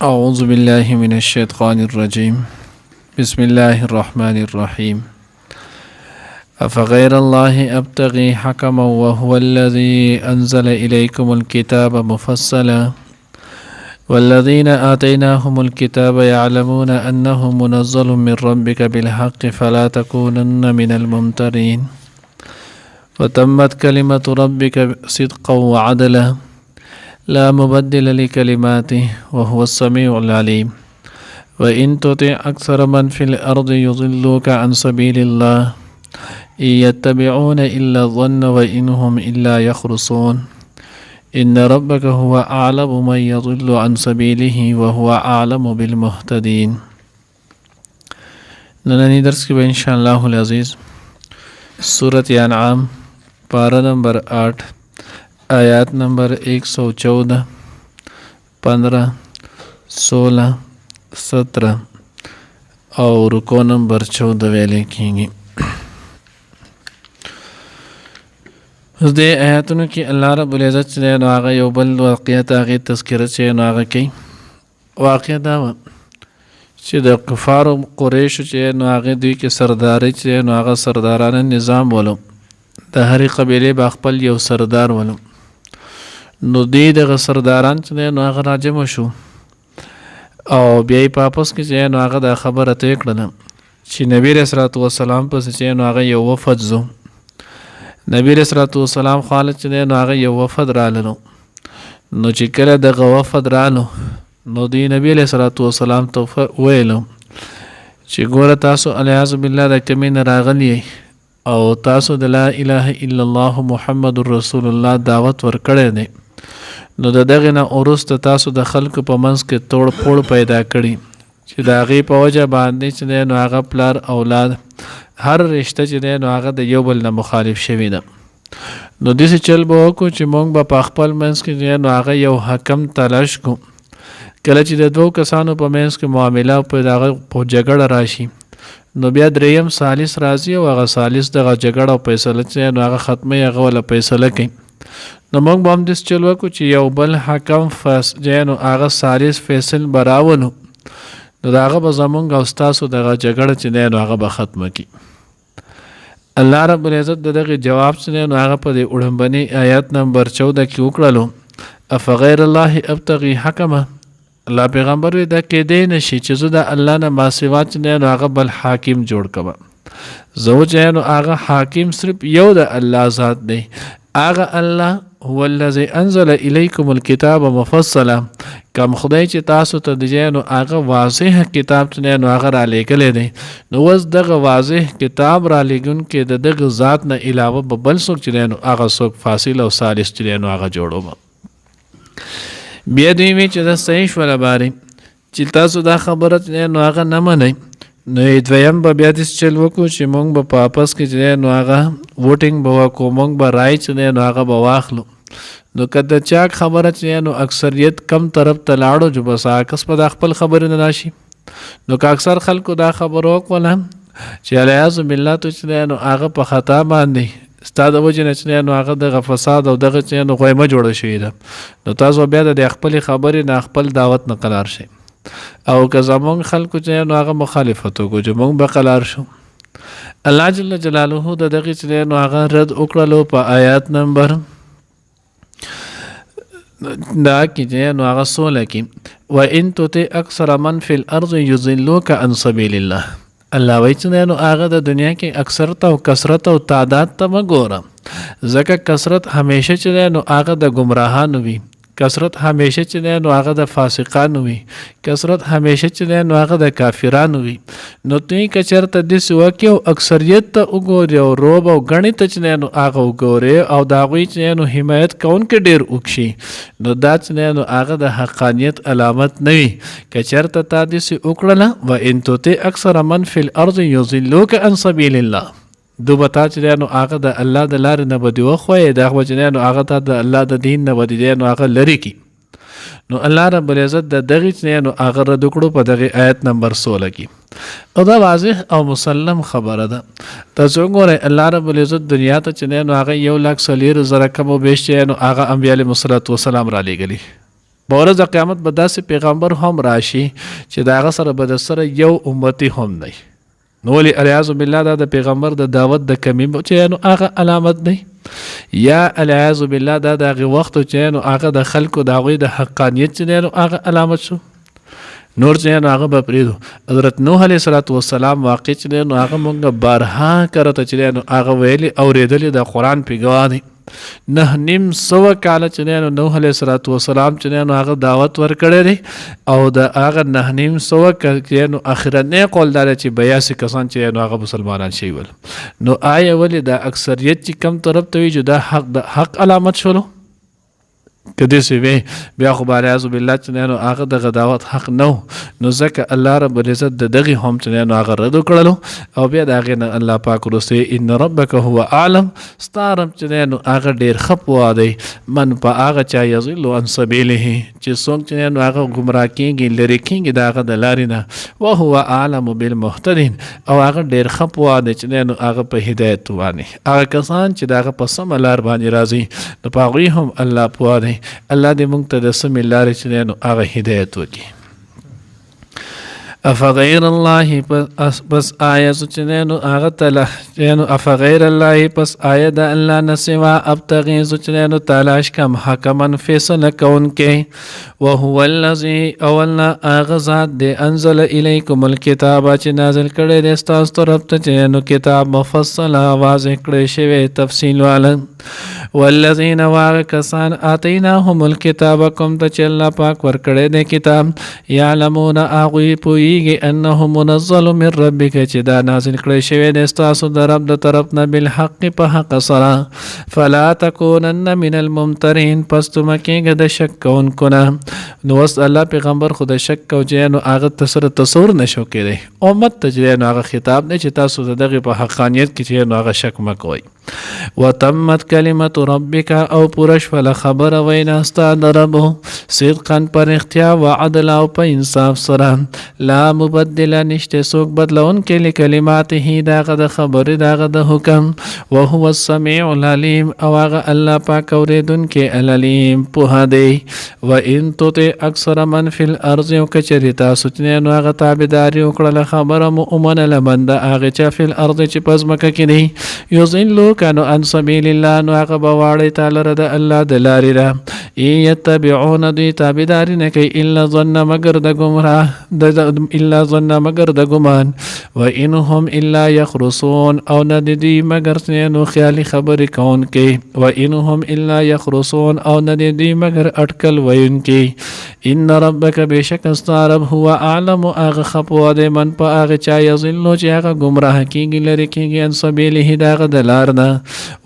أعوذ بالله من الشيطان الرجيم بسم الله الرحمن الرحيم أفغير الله أبتغي حكما وهو الذي أنزل إليكم الكتاب مفصلا والذين آتيناهم الكتاب يعلمون أنه منزل من ربك بالحق فلا تكونن من الممترين وتمت كلمة ربك صدقا وعدلا لا مبدل لكلماته وهو السميع العليم وإن تطع أكثر من في الأرض يضلوك عن سبيل الله إن يتبعون إلا الظن وإن هم إلا يخرصون إن ربك هو أعلم من يضل عن سبيله وهو أعلم بالمهتدين. ننني درس کې إن شاء الله العزيز سورة انعام پارہ نمبر 8 آیات نمبر 114 15 16 17 اور رکو نمبر 14 ویلے کیږي. اوس دې آیاتونو کې الله رب العزت چې نو هغه یو بل واقعیت هغه تذکره چې نو هغه کوي. واقع دا و چې د کفار قریش چې نو هغه دوی کې سرداري چې نو هغه سردارانه نظام ولو د هرې قبیله با خپل یو سردار ولو. نو دې دغه سرداران چې نو هغه راجم شو او بیا یې په آپس کې چې نو هغه دا خبره ته کړله چې نبی رسول الله والسلام پس چې نو هغه یو وفد زو. نبی رسول الله والسلام خالد چې نو هغه یو وفد رالو. نو چې کله دغه وفد رالو نو دی نبی رسول الله والسلام ته ویلو چې ګوره تاسو الیاذ بالله د کمین راغلی او تاسو د لا اله الا الله محمد رسول الله دعوت ورکړی دی. نو د دغه نه وروسته تاسو د خلکو په منځ کې توړ پوړ پیدا کړي چې د هغې په وجه باندې چې دی نو هغه پلار اولاد هر رشته چې دی نو هغه د یو بل نه مخالف شوي ده. نو داسې چل به وکړو چې موږ به په خپل منځ کې دی نو هغه یو حکم تلاش کړو. کله چې د دوو کسانو په منځ کې معامله په دغه په جګړه راشي نو بیا دریم ثالث راځي او هغه ثالث دغه جګړه او فیصله چې نو هغه ختمه هغه ولا فیصله کوي. نو موږ به هم داسې چل وکړو چې یو بل حکم نو هغه ثالث فیصل به راولو نو د هغه به زمونږ او ستاسو دغه جګړه چې دی نو هغه به ختمه کړي. الله رب العزت د دغې جواب چې دی نو هغه په دې وړاندې آیات نمبر 14 کې وکړلو افغیر الله ابتغي حکما. الله پیغمبر وی دا کېدی نشي چې زه د الله نه ما سوا چې دی نو هغه بل حاکم جوړ کړم. زه چې نو هغه حاکم صرف یو د الله ذات دی. هغه الله هو الذي انزل اليكم الكتاب مفصلا. کم خدای چې تاسو ته د نو هغه واضح کتاب چې نو هغه را لېږلی دی. نو اوس دغه واضح کتاب را لېږون کې د دغه ذات نه علاوه به بل څوک چې نو هغه څوک فاصل او ثالث چې نو هغه جوړوم. بیا دوی وی چې د صحیح شوله بارې چې تاسو دا خبره چې نو هغه نه منئ نو دویم به بیا داسې چل وکړو چې موږ به په آپس کې چې نو هغه ووټینګ به وکړو. موږ به رای چې نو هغه به واخلو. نو که د چا خبره چې نو اکثریت کم طرف ته لاړو جو بس عکس په دا خپل خبرې نه راشي. نو که اکثر خلکو دا خبره وکړله چې الیاذ بالله تو چې نو هغه په خطا باندې ستا د وجې نه چې نو هغه دغه فساد او دغه چې نو غویمه جوړه شوې ده نو تاسو بیا د خپلې خبرې نه خپل دعوت نه قرار شئ. او که زمونږ خلکو چې نو هغه مخالفت وکړو چې موږ به قرار شو. الله جل جلاله د دغې چې نو هغه رد وکړلو په آیات نمبر دا کې چې نو هغه 16 کې وإن تطع أكثر من في الأرض يضلوك عن سبيل الله. الله وایي چې نو هغه د دنیا کې اکثرت او کثرت او تعداد ته مه ګوره ځکه کثرت همیشه چې نو هغه د ګمراهانو وي. کثرت همیشه چې نو هغه د فاسقانو وي. کثرت همیشه چې نو هغه د کافرانو وي. نو دوی که چېرته داسې وکړي او اکثریت ته وګوري او روب او ګڼې ته چې نو هغه وګوري او د هغوی چې نو حمایت کوونکي ډېر وکړي نو دا چې نو هغه د حقانیت علامت نه وي. که چېرته تا داسې وکړله وإن تطع أكثر من في الأرض يضلوك عن سبيل الله. دو بتا چې نو هغه د الله د لارې نه به دې وښویې د هغه چې نو هغه ته د الله د دین نه به دې نو هغه لرې کړي. نو الله رب العزت د دغې چې نو هغه رد وکړو په دغې آیت نمبر 16 کې. او دا واضح او مسلم خبره ده. تاسو وګورئ الله رب العزت دنیا ته چې نو هغه 1,40,000 کم و بیش چې نو هغه انبیا علیهم السلام را لېږلي. په ورځ د قیامت به داسې پیغمبر هم راشي چې د هغه سره به د سره یو امتی هم دی. نو ولې الیاذ بالله دا د پیغمبر د دعوت د کمی چې نو هغه علامت دی، یا الیاذ بالله دا د هغې وخت چې نو هغه د خلکو د هغوی د حقانیت چې نو هغه علامت شو. نور چې نو هغه به پرېږدو. حضرت نوح علیه السلام واقع چې نو هغه مونږ بارها کرته چې نو هغه ویلي اورېدلي د قرآن پې ګواه دی. 900 کاله چې نو نوح علیه السلام چې نو هغه دعوت ورکړی دی او د هغه 900 چې نو اخرنی قول دا چې 82 کسان چې نو هغه مسلمانان شوي ول. نو آیا ولې دا اکثریت چې کم طرف ته وي چې دا حق د حق علامت شولو؟ که داسې وی بیا خو به الیاذ بالله چې نو هغه دغه دعوت حق نه نو ځکه الله رب العزت د دغې هم چې نو هغه رد وکړلو او بیا د هغې نه الله پاک وروسته ان ربک هو اعلم، ستا رب چې نو هغه ډېر ښه پوه دی من په هغه چا یضل عن سبیله چې څوک چې نو هغه ګمراه کېږي لرې کېږي د هغه د لارې نه، وهو اعلم بالمهتدین او هغه ډېر ښه پوه دی چې نو هغه په هدایت باندې هغه کسان چې د هغه په سمه لار باندې راځي نو په هغوی هم الله پوه دی. الله دې موږ ته د سمې لارې چې نو هغه هدایت وکړي. افغیر الله پس آیا چې نو هغه تعالی نو افغیر الله پس آیا د الله نه سوا ابتغي چې نو تلاش کم حکمن فیصله کوونکې وهو الذی اولنا هغه ذات دې انزل الیکم الکتاب چې نازل کړی دی ستاسو طرف ته چې نو کتاب مفصل واضح کړی شوی تفصیل والا والذین واغ کسان آتیناهم الکتاب کوم ته چې الله پاک ورکړی دی کتاب یعلمون هغوی پوهیږي انه منزل من ربک چې دا نازل کړی شوی دی ستاسو د رب د طرف نه بالحق په حق سره فلا تکونن من الممترین پس تو مه کېږه د شک کوونکو نه. نو اوس الله پیغمبر خو د شک کو چې نو هغه ته سره تصور نشو کېدی امت ته چې نو هغه خطاب دی چې تاسو د دغې په حقانیت کې چې نو هغه شک مه کوئ. وتمت کلمت ربک او پوره شوله خبره وینا ستا د رب صدقا پر اختیا و عدل او په انصاف سره لا مبدل نشته څوک بدلونکی لکلماته دغه د خبرې دغه د حکم وهو السمیع العلیم او هغه الله پاک اورېدونکی العلیم پوهه دی. و ان تطع اکثر من فی الارض او کچرې تاسو چې نو هغه تابعداري وکړله خبره مو ومنله بنده هغې چې فی الارض چې په ځمکه کې دی یضلوک نو عن سبیل الله نو هغه به واړی تعالی را د الله د لارې را یتبعون دوی تابعداري نه کوي الا ظن مگر د ګمراه الا ظن مگر د ګمان و انهم الا یخرصون او نه د دوی مگر نو خیالي خبرې کوونکي و انهم الا یخرصون او نه د دوی مگر اټکل ویونکي. ان ربک بشک ستا رب هو اعلم هغه ښه پوه دی من په هغه چا یضلو چې هغه ګمراه کېږي لرې کېږي عن سبیله د هغه د لار نه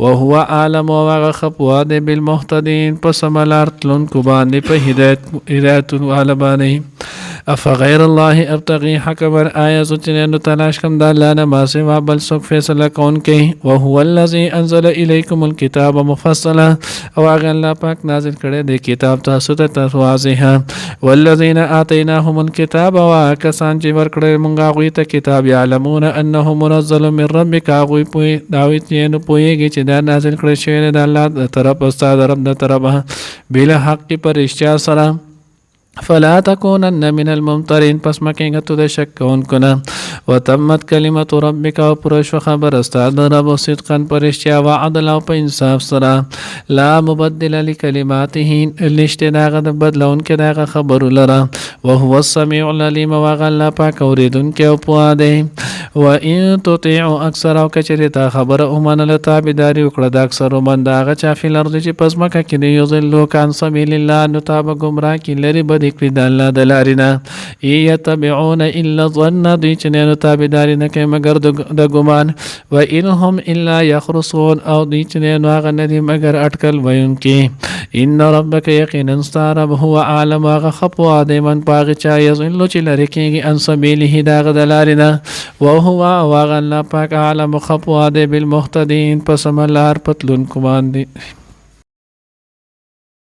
وهو عالم و هغه ښه پوه دی بالمهتدین په سمه لار تلونکو باندې په هدایت والا باندې. افغیر الله ابتغي حکما آیا زه چې نو تلاش کوم د الله نه ما سوا بل څوک فیصله کوونکی وهو الذي انزل الیکم الکتاب مفصلا او هغه الله پاک نازل کړی دی کتاب تاسو ته واضحه والذین آتیناهم الکتاب او کسان چې ورکړی مونږ هغوی ته کتاب یعلمون انه منزل من ربک هغوی داوی نو پوهیږي چې دا نازل کړی شوی دی د الله د طرف ستا د رب د طرفه بالحق په رښتیا سره فلا تکونن من الممترین پس مکینگا تو د شک کوونکو نه. وتمت کلمت ربک او پوره شوه خبره ستا د رب صدقا په رښتیا و عدل او په انصاف سره لا مبدل لکلماته نشته د هغه د بدلونکي د هغه خبرو لره وهو السمیع العلیم او هغه الله پاک اورېدونکی او پوه دی. و ان تطیعوا اکثر او کچرې تا خبره ومنله تابعداري وکړه د اکثرو من د هغه چا فی الارض چې په ځمکه کې دی یضلوک عن سبیل الله نو تا به ګمراه کړي لرې به دې کړي د الله د لارې نه یتبعون الا ظن دوی چې نه تابعداري نه کوي مګر د ګمان و انهم الا یخرصون او دوی چې نه هغه نه دي مګر اټکل ویونکي. ان ربک یقینا ستا رب هو عالم هغه ښه پوه دی من په هغې چا یضلو چې لرې کېږي عن سبیله د هغه د لارې نه وهو او هغه الله پاک عالم ښه پوه دی بالمهتدین په سمه لار په تلونکو باندې.